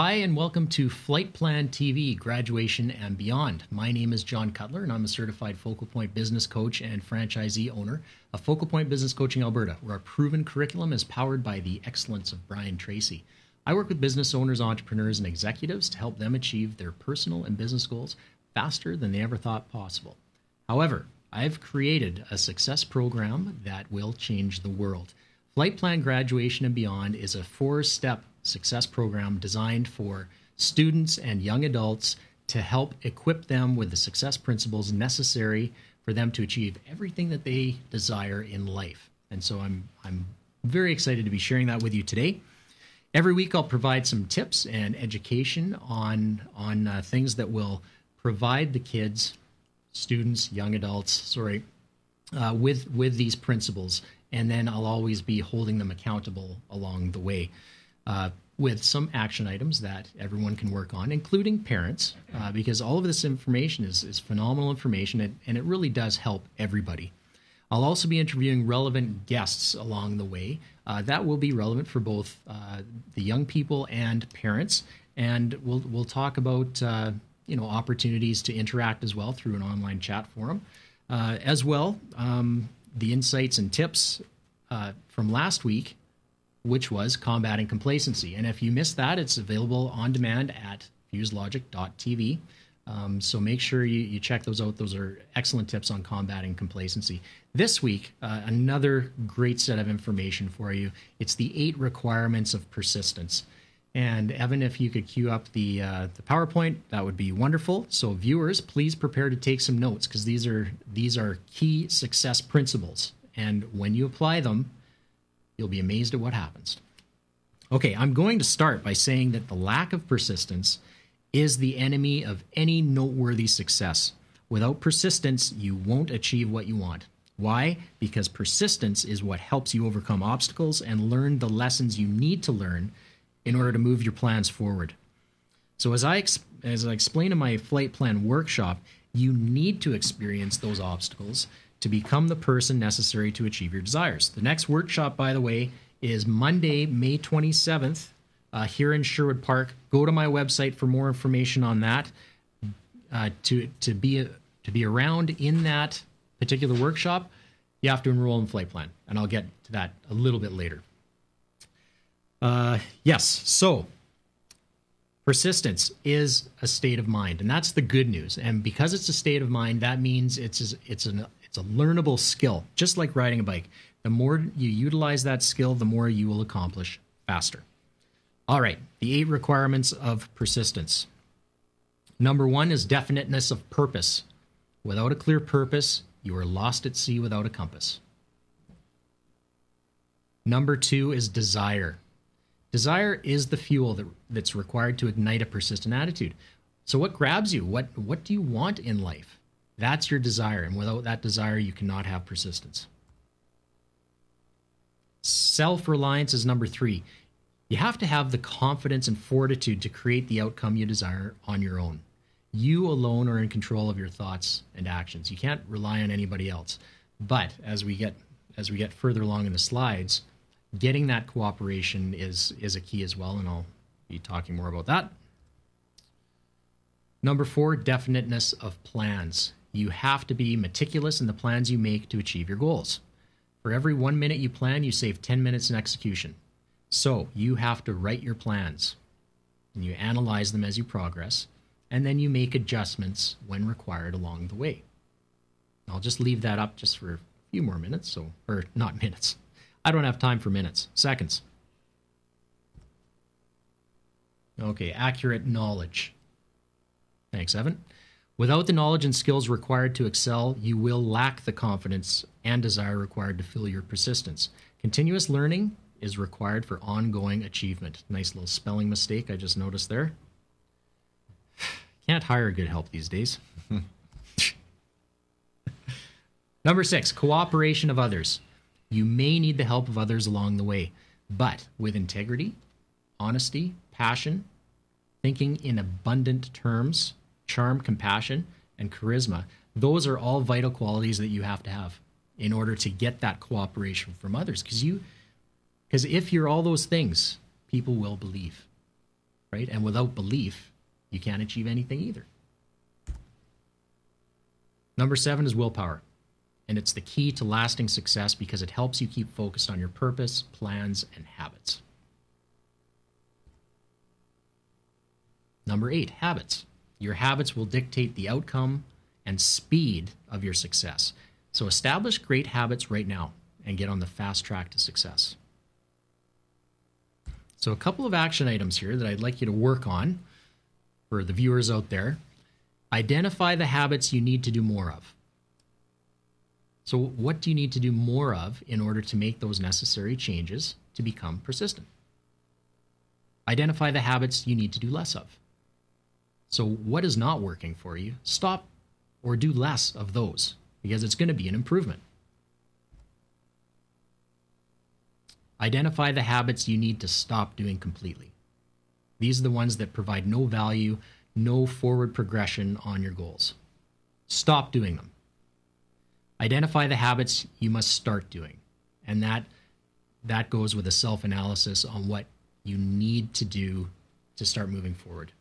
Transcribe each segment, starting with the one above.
Hi, and welcome to Flight Plan TV, Graduation and Beyond. My name is John Cutler, and I'm a certified Focal Point business coach and franchisee owner of Focal Point Business Coaching Alberta, where our proven curriculum is powered by the excellence of Brian Tracy. I work with business owners, entrepreneurs, and executives to help them achieve their personal and business goals faster than they ever thought possible. However, I've created a success program that will change the world. Flight Plan Graduation and Beyond is a 4-step success program designed for students and young adults to help equip them with the success principles necessary for them to achieve everything that they desire in life. And so I'm very excited to be sharing that with you today. Every week I'll provide some tips and education on things that will provide the kids, students, young adults, with these principles, and then I'll always be holding them accountable along the way. With some action items that everyone can work on, including parents, because all of this information is phenomenal information, and it really does help everybody. I'll also be interviewing relevant guests along the way. That will be relevant for both the young people and parents, and we'll talk about opportunities to interact as well through an online chat forum. As well, the insights and tips from last week, which was combating complacency. And if you missed that, it's available on demand at fuselogic.tv. So make sure you check those out. Those are excellent tips on combating complacency. This week, another great set of information for you. It's the 8 requirements of persistence. And Evan, if you could cue up the PowerPoint, that would be wonderful. So viewers, please prepare to take some notes, because these are key success principles. And when you apply them, you'll be amazed at what happens. Okay, I'm going to start by saying that the lack of persistence is the enemy of any noteworthy success. Without persistence, you won't achieve what you want. Why? Because persistence is what helps you overcome obstacles and learn the lessons you need to learn in order to move your plans forward. So as I explained in my flight plan workshop, you need to experience those obstacles to become the person necessary to achieve your desires. The next workshop, by the way, is Monday, May 27th, here in Sherwood Park. Go to my website for more information on that. To be around in that particular workshop, you have to enroll in Flight Plan, and I'll get to that a little bit later. Yes, so persistence is a state of mind, and that's the good news. And because it's a state of mind, that means it's a learnable skill, just like riding a bike. The more you utilize that skill, the more you will accomplish faster. All right, the 8 requirements of persistence. Number 1 is definiteness of purpose. Without a clear purpose, you are lost at sea without a compass. Number 2 is desire. Desire is the fuel that's required to ignite a persistent attitude. So what grabs you? What do you want in life? That's your desire, and without that desire, you cannot have persistence. Self-reliance is number 3. You have to have the confidence and fortitude to create the outcome you desire on your own. You alone are in control of your thoughts and actions. You can't rely on anybody else. But as we get further along in the slides, getting that cooperation is a key as well, and I'll be talking more about that. Number 4, definiteness of plans. You have to be meticulous in the plans you make to achieve your goals. For every 1 minute you plan, you save 10 minutes in execution. So you have to write your plans, and you analyze them as you progress, and then you make adjustments when required along the way. I'll just leave that up just for a few more minutes, or not minutes. I don't have time for minutes, seconds. Okay, accurate knowledge. Thanks, Evan. Without the knowledge and skills required to excel, you will lack the confidence and desire required to fill your persistence. Continuous learning is required for ongoing achievement. Nice little spelling mistake I just noticed there. Can't hire good help these days. Number 6, cooperation of others. You may need the help of others along the way, but with integrity, honesty, passion, thinking in abundant terms, charm, compassion, and charisma, those are all vital qualities that you have to have in order to get that cooperation from others. Because if you're all those things, people will believe. right? And without belief, you can't achieve anything either. Number 7 is willpower. And it's the key to lasting success because it helps you keep focused on your purpose, plans, and habits. Number 8, habits. Your habits will dictate the outcome and speed of your success. So establish great habits right now and get on the fast track to success. So a couple of action items here that I'd like you to work on for the viewers out there. Identify the habits you need to do more of. So what do you need to do more of in order to make those necessary changes to become persistent? Identify the habits you need to do less of. So what is not working for you? Stop or do less of those because it's going to be an improvement. Identify the habits you need to stop doing completely. These are the ones that provide no value, no forward progression on your goals. Stop doing them. Identify the habits you must start doing. And that goes with a self-analysis on what you need to do to start moving forward.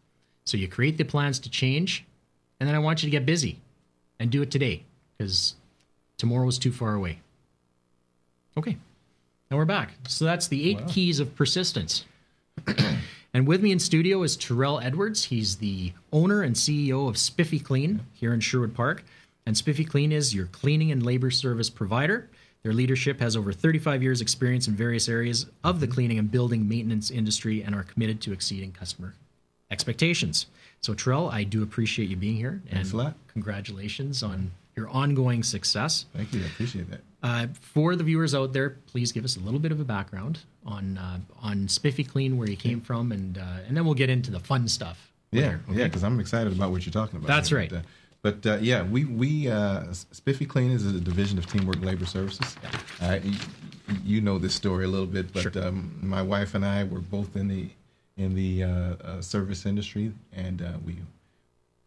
So you create the plans to change, and then I want you to get busy and do it today because tomorrow is too far away. Okay, now we're back. So that's the 8 keys of persistence. And with me in studio is Terrell Edwards. He's the owner and CEO of Spiffy Clean here in Sherwood Park. And Spiffy Clean is your cleaning and labor service provider. Their leadership has over 35 years experience in various areas of the cleaning and building maintenance industry and are committed to exceeding customer expectations. So Terrell, I do appreciate you being here. Thanks a lot. Congratulations on your ongoing success. Thank you. I appreciate that. For the viewers out there, please give us a little bit of a background on Spiffy Clean, where you came from, and then we'll get into the fun stuff. Yeah, because I'm excited about what you're talking about. That's right. But we Spiffy Clean is a division of Teamwork Labor Services. Yeah. You know this story a little bit, but sure. My wife and I were both in the service industry, and we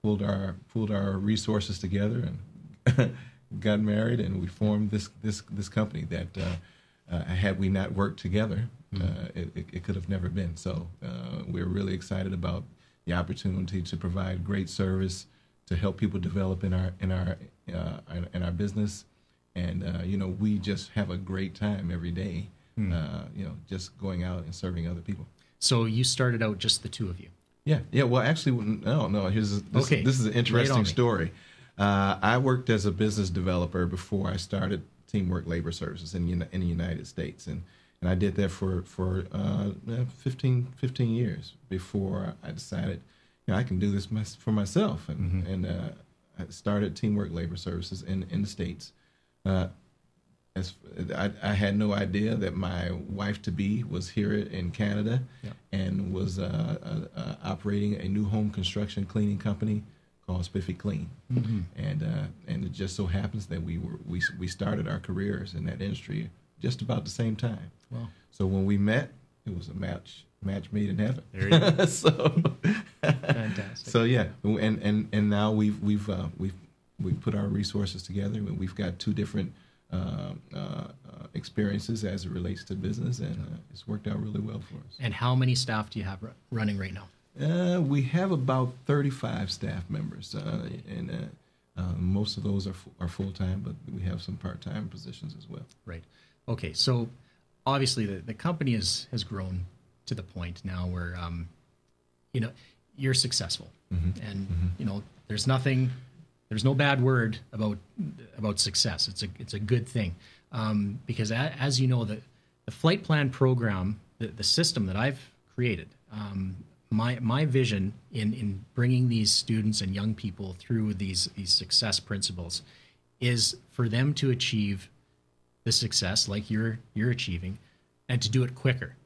pulled our resources together and got married, and we formed this company that had we not worked together, it could have never been. So we're really excited about the opportunity to provide great service to help people develop in our business, and we just have a great time every day, just going out and serving other people. So you started out just the two of you? Yeah. Well, actually, no. This is an interesting story. I worked as a business developer before I started Teamwork Labor Services in the United States, and I did that for 15 years before I decided I can do this for myself, and I started Teamwork Labor Services in the States. I had no idea that my wife-to-be was here in Canada, and was operating a new home construction cleaning company called Spiffy Clean, and it just so happens that we started our careers in that industry just about the same time. Wow! So when we met, it was a match made in heaven. There you go. So fantastic. So yeah, and now we've put our resources together, and we've got 2 different experiences as it relates to business, and it's worked out really well for us. And how many staff do you have running right now? We have about 35 staff members, and most of those are full-time, but we have some part-time positions as well. Right. Okay, so obviously the company has grown to the point now where you're successful, and there's no bad word about success. It's a good thing, because as you know, the flight plan program, the system that I've created, my vision in bringing these students and young people through these success principles is for them to achieve the success like you're achieving, and to do it quicker.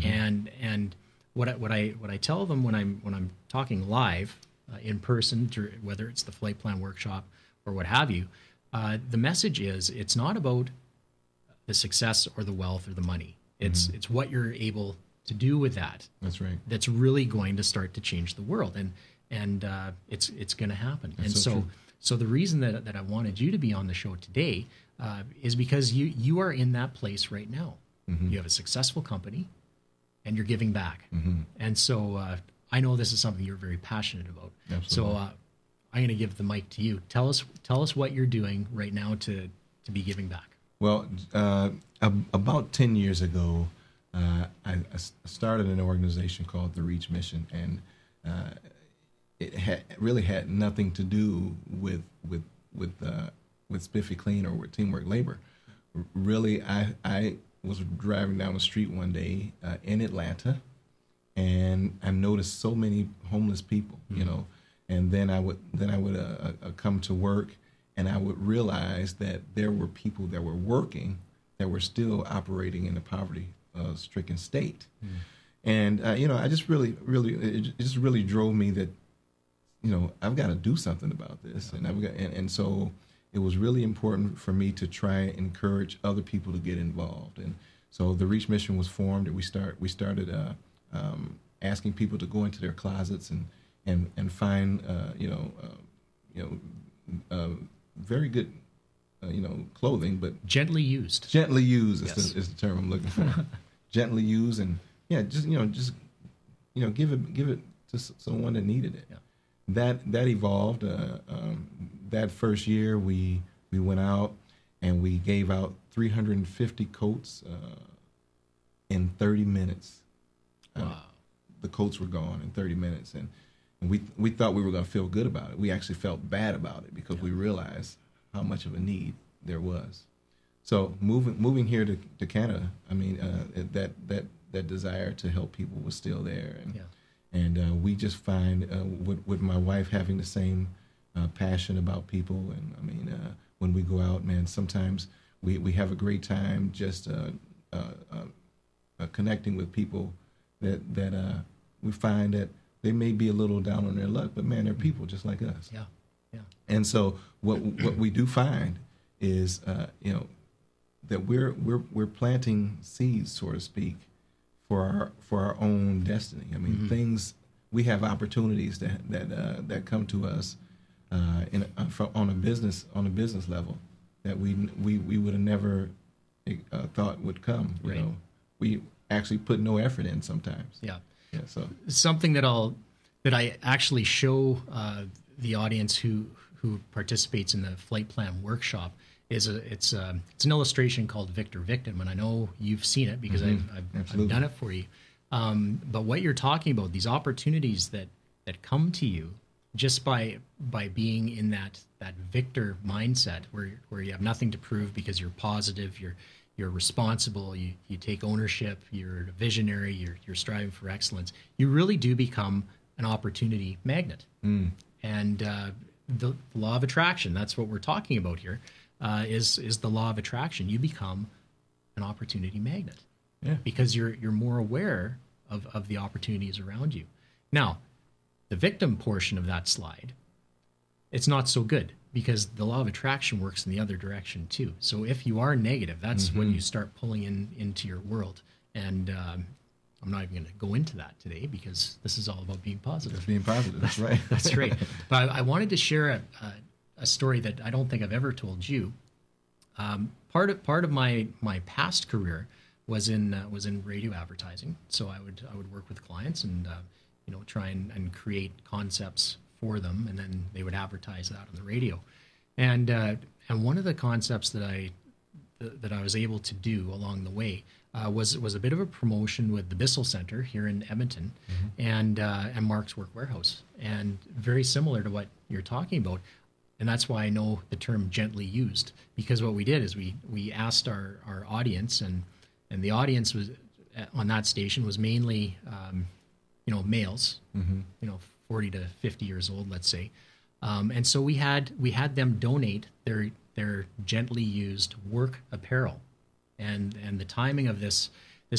And what I tell them when I'm talking live in person, whether it's the flight plan workshop or what have you, the message is it's not about the success or the wealth or the money. It's what you're able to do with that. That's right. That's really going to start to change the world, and it's going to happen. That's and so the reason that I wanted you to be on the show today is because you are in that place right now. You have a successful company. and you're giving back. And so I know this is something you're very passionate about. Absolutely. So I'm going to give the mic to you. Tell us what you're doing right now to be giving back. Well, about 10 years ago, I started an organization called the Reach Mission, and it really had nothing to do with Spiffy Clean or with Teamwork Labor. Really, I was driving down the street one day in Atlanta, and I noticed so many homeless people, you know, and then I would come to work, and I would realize that there were people that were working that were still operating in a poverty-stricken state. And, you know, I just it just really drove me that, you know, I've got to do something about this. And so it was really important for me to try and encourage other people to get involved. And so the Reach Mission was formed, and we started asking people to go into their closets and find, very good, clothing, but Gently used. Gently used Yes. is the term I'm looking for. Gently used, and just give it to someone that needed it. Yeah. That evolved. That first year, we went out and we gave out 350 coats in 30 minutes. Wow. The coats were gone in 30 minutes, and we thought we were going to feel good about it. We actually felt bad about it because we realized how much of a need there was. So moving here to Canada, I mean, that desire to help people was still there, and we just find with my wife having the same passion about people, and I mean, when we go out, man, sometimes we have a great time just connecting with people that we find that they may be a little down on their luck, but man, they're people just like us. Yeah. And so what we do find is that we're planting seeds, so to speak, for our own destiny. I mean, things, we have opportunities that come to us on a business level that we would have never thought would come. You know, we actually put no effort in sometimes. Yeah. So something that I actually show the audience who participates in the flight plan workshop is it's an illustration called Victor Victim, and I know you've seen it because I've done it for you. But what you're talking about, these opportunities that come to you just by being in that victor mindset where you have nothing to prove because you're positive, you're responsible, you take ownership, you're a visionary, you're striving for excellence, you really do become an opportunity magnet. And the law of attraction, that's what we're talking about here, is the law of attraction. You become an opportunity magnet because you're more aware of the opportunities around you. Now, the victim portion of that slide, it's not so good because the law of attraction works in the other direction too. So if you are negative, that's when you start pulling into your world. And I'm not even going to go into that today because this is all about being positive. Just being positive, that's right. That's right. But I wanted to share a story that I don't think I've ever told you. Part of my past career was in radio advertising. So I would work with clients and try and create concepts for them, and then they would advertise that on the radio. And one of the concepts that I was able to do along the way was a bit of a promotion with the Bissell Center here in Edmonton and Mark's Work Warehouse, and very similar to what you're talking about. And that's why I know the term gently used, because what we did is we asked our audience, and the audience was on that station was mainly males, 40 to 50 years old, let's say. And so we had them donate their gently used work apparel, and the timing of this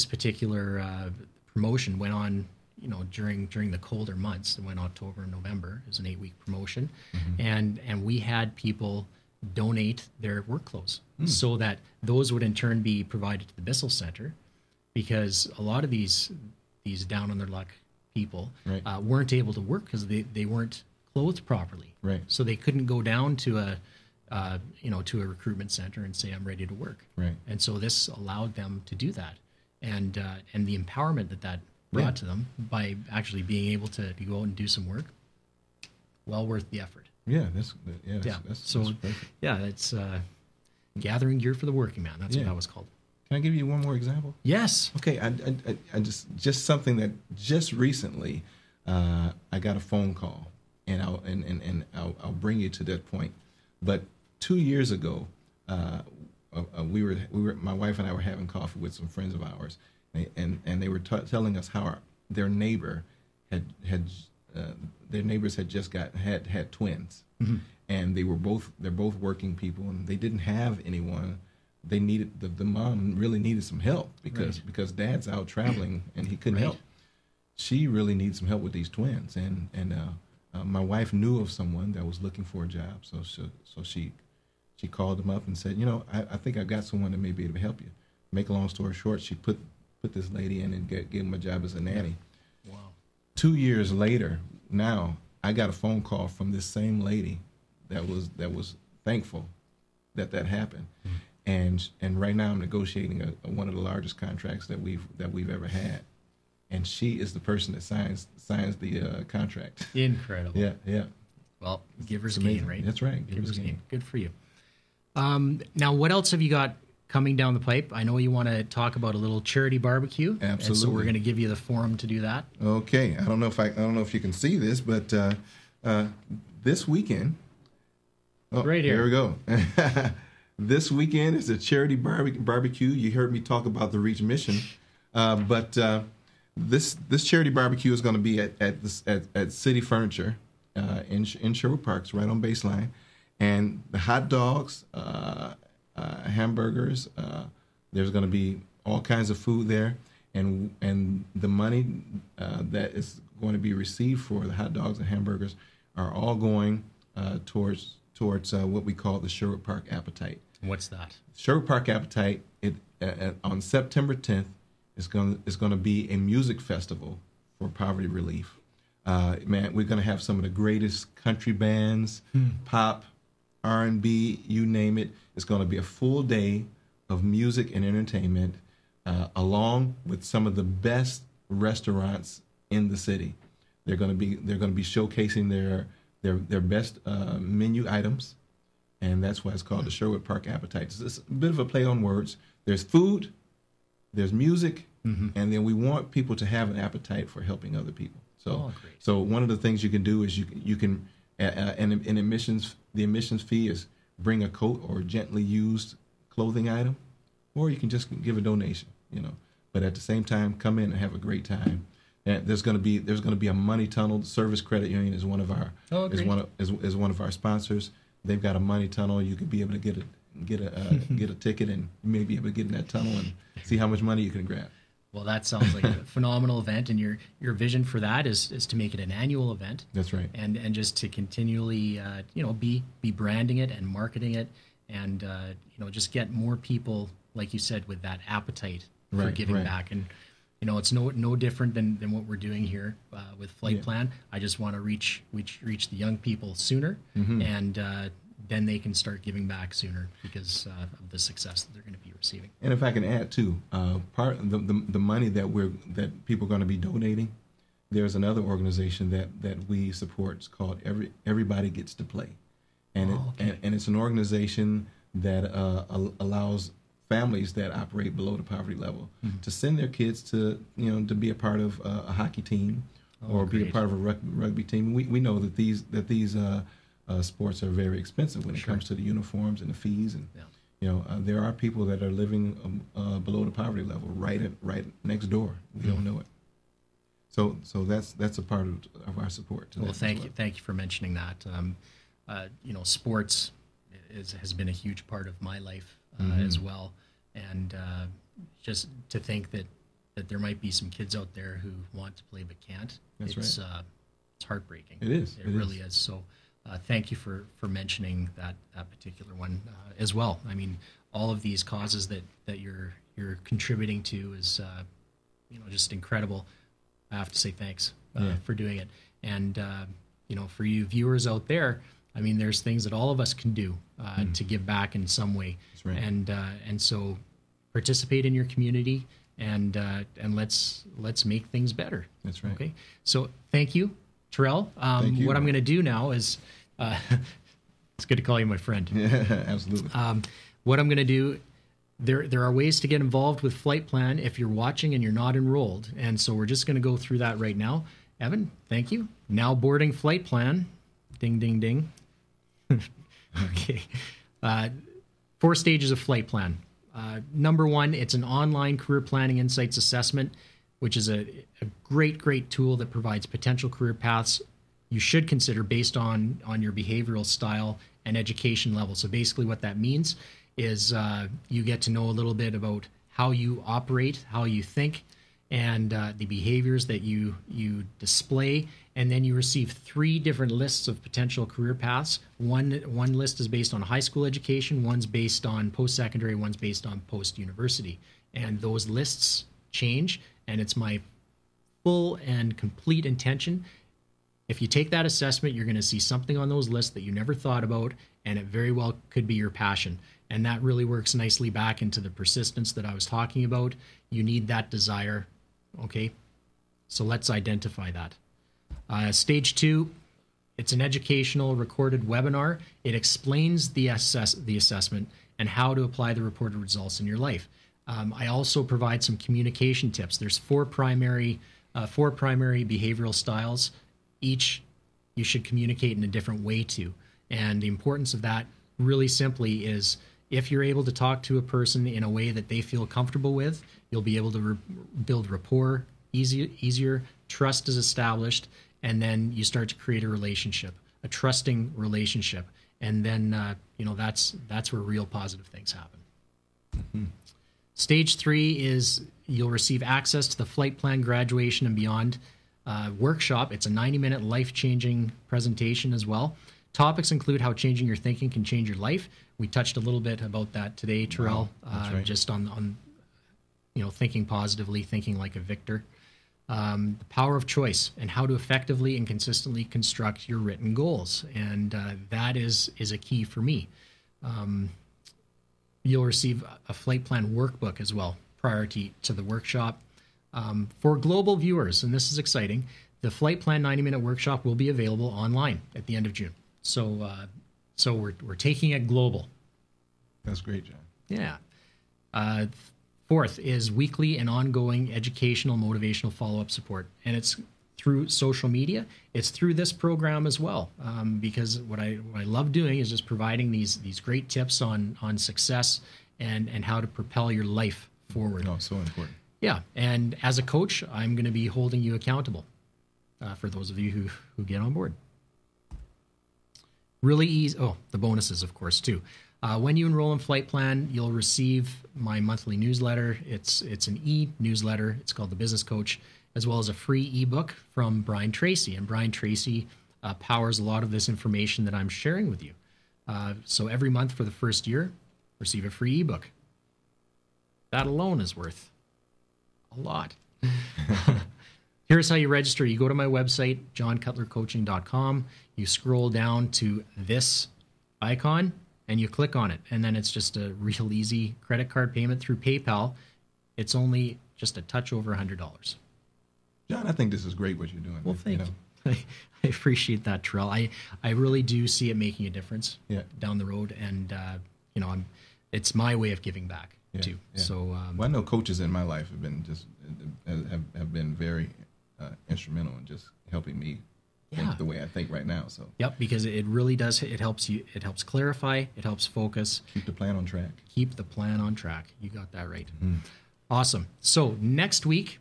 particular promotion went on during the colder months. It went October and November. It was an 8-week promotion, and we had people donate their work clothes so that those would in turn be provided to the Bissell Center, because a lot of these down on their luck people weren't able to work because they weren't clothed properly. Right. So they couldn't go down to a recruitment center and say, I'm ready to work. Right. And so this allowed them to do that. and the empowerment that brought to them by actually being able to go out and do some work. Well worth the effort. Yeah, that's perfect. Yeah, it's gathering gear for the working man. That's what that was called. Can I give you one more example? Yes. Okay, I just something that just recently I got a phone call, and I'll bring you to that point. But 2 years ago, we were my wife and I were having coffee with some friends of ours, and they were telling us how their neighbors had just had twins, and they're both working people, and they didn't have anyone. They needed the mom really needed some help because dad's out traveling and he couldn't help. She really needs some help with these twins, and my wife knew of someone that was looking for a job, so she called them up and said, I think I got someone that may be able to help you. Make a long story short, she put this lady in and gave him a job as a nanny. Wow. 2 years later, now I got a phone call from this same lady that was thankful that happened. And right now I'm negotiating one of the largest contracts that we've ever had, and she is the person that signs the contract. Incredible. Yeah. Well, giver's gain, right? That's right. Giver's gain. Good for you. Now, what else have you got coming down the pipe? I know you want to talk about a little charity barbecue. Absolutely. And so we're going to give you the forum to do that. Okay. I don't know if you can see this, but this weekend. Oh, right here. There we go. This weekend is a charity barbecue. You heard me talk about the Reach Mission, but this charity barbecue is going to be at City Furniture in Sherwood Parks, right on Baseline, and the hot dogs, hamburgers. There's going to be all kinds of food there, and the money that is going to be received for the hot dogs and hamburgers are all going towards what we call the Sherwood Park Appetite. What's that? Sherwood Park Appetite. On September 10th is going to be a music festival for poverty relief. Man, we're going to have some of the greatest country bands, pop, R&B, you name it. It's going to be a full day of music and entertainment, along with some of the best restaurants in the city. They're going to be showcasing their best menu items, and that's why it's called the Sherwood Park Appetite. It's a bit of a play on words. There's food, there's music, and then we want people to have an appetite for helping other people. So one of the things you can do is you can in admissions, the admissions fee is bring a coat or gently used clothing item, or you can just give a donation. But at the same time, come in and have a great time. And there's going to be a money tunnel. The Service Credit Union is one of our sponsors. They've got a money tunnel. You could be able to get a ticket and you may be able to get in that tunnel and see how much money you can grab. Well, that sounds like a phenomenal event, and your vision for that is to make it an annual event. That's right. And just to continually be branding it and marketing it, and just get more people, like you said, with that appetite for giving back. And it's no different than what we're doing here with Flight Plan. I just want to reach the young people sooner, and then they can start giving back sooner because of the success that they're going to be receiving. And if I can add too, part of the money that people are going to be donating, there's another organization that we support. It's called Everybody Gets to Play, and it's an organization that allows families that operate below the poverty level to send their kids to be a part of a hockey team or be a part of a rugby team. We know that these sports are very expensive when it comes to the uniforms and the fees, and there are people that are living below the poverty level right next door. We don't know it. So that's a part of our support. Well, thank you for mentioning that. Sports has been a huge part of my life as well, and just to think that there might be some kids out there who want to play but can't. It's heartbreaking. It is. It really is. So. Thank you for mentioning that particular one as well. I mean, all of these causes that you're contributing to is just incredible. I have to say thanks for doing it. And for you viewers out there, I mean, there's things that all of us can do to give back in some way. That's right. And so participate in your community. and let's make things better. That's right. Okay. So thank you, Terrell. Thank you. What I'm going to do now is, it's good to call you my friend. Yeah, absolutely. What I'm going to do, there are ways to get involved with Flight Plan if you're watching and you're not enrolled. And so we're just going to go through that right now. Evan, thank you. Now boarding Flight Plan. Ding, ding, ding. Okay. 4 stages of Flight Plan. Number 1, it's an online career planning insights assessment, which is a great tool that provides potential career paths you should consider based on your behavioral style and education level. So basically what that means is you get to know a little bit about how you operate, how you think, and the behaviors that you display. And then you receive 3 different lists of potential career paths. One list is based on high school education, one's based on post-secondary, one's based on post-university. And those lists change, and it's my full and complete intention. If you take that assessment, you're going to see something on those lists that you never thought about, and it very well could be your passion. And that really works nicely back into the persistence that I was talking about. You need that desire, okay? So let's identify that. Stage 2, it's an educational recorded webinar. It explains the assessment and how to apply the reported results in your life. I also provide some communication tips. There's 4 primary behavioral styles. Each you should communicate in a different way to. And the importance of that really simply is if you're able to talk to a person in a way that they feel comfortable with, you'll be able to build rapport easier, trust is established, and then you start to create a relationship, a trusting relationship. And then, that's where real positive things happen. Mm-hmm. Stage 3 is you'll receive access to the Flight Plan Graduation and Beyond workshop. It's a 90-minute life-changing presentation as well. Topics include how changing your thinking can change your life. We touched a little bit about that today, Terrell, right. just on thinking positively, thinking like a victor. The power of choice and how to effectively and consistently construct your written goals. And that is a key for me. You'll receive a Flight Plan workbook as well prior to the workshop. For global viewers, and this is exciting, the Flight Plan 90-minute workshop will be available online at the end of June. So we're taking it global. That's great, John. Yeah. 4th is weekly and ongoing educational, motivational follow-up support. And it's through social media. It's through this program as well, because what I love doing is just providing these great tips on success and how to propel your life forward. Oh, so important. Yeah, and as a coach, I'm going to be holding you accountable for those of you who get on board. Really easy. Oh, the bonuses, of course, too. When you enroll in Flight Plan, you'll receive my monthly newsletter. It's an e-newsletter. It's called The Business Coach, as well as a free ebook from Brian Tracy. And Brian Tracy powers a lot of this information that I'm sharing with you. So every month for the first year, receive a free ebook. That alone is worth a lot. Here's how you register. You go to my website, johncutlercoaching.com. You scroll down to this icon, and you click on it. And then it's just a real easy credit card payment through PayPal. It's only just a touch over $100. John, I think this is great what you're doing. Well, thank you. I appreciate that, Terrell. I really do see it making a difference down the road. And, it's my way of giving back, too. Yeah. So, I know coaches in my life have been have been very instrumental in just helping me think the way I think right now. So because it really does. It helps you. It helps clarify. It helps focus. Keep the plan on track. Keep the plan on track. You got that right. Mm-hmm. Awesome. So next week,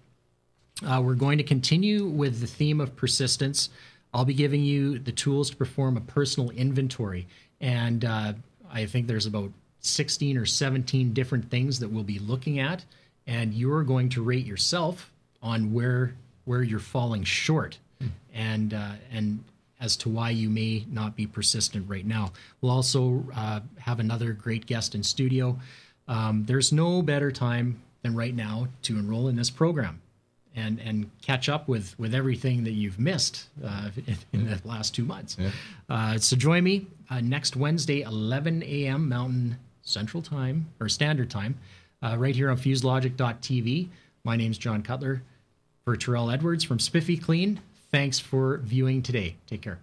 we're going to continue with the theme of persistence. I'll be giving you the tools to perform a personal inventory, and I think there's about 16 or 17 different things that we'll be looking at, and you're going to rate yourself on where you're falling short, and as to why you may not be persistent right now. We'll also have another great guest in studio. There's no better time than right now to enroll in this program and catch up with everything that you've missed in the last 2 months. Yeah. So join me next Wednesday, 11 a.m. Mountain Central Time or Standard Time. right here on fuselogic.tv. My name's John Cutler. For Terrell Edwards from Spiffy Clean, thanks for viewing today. Take care.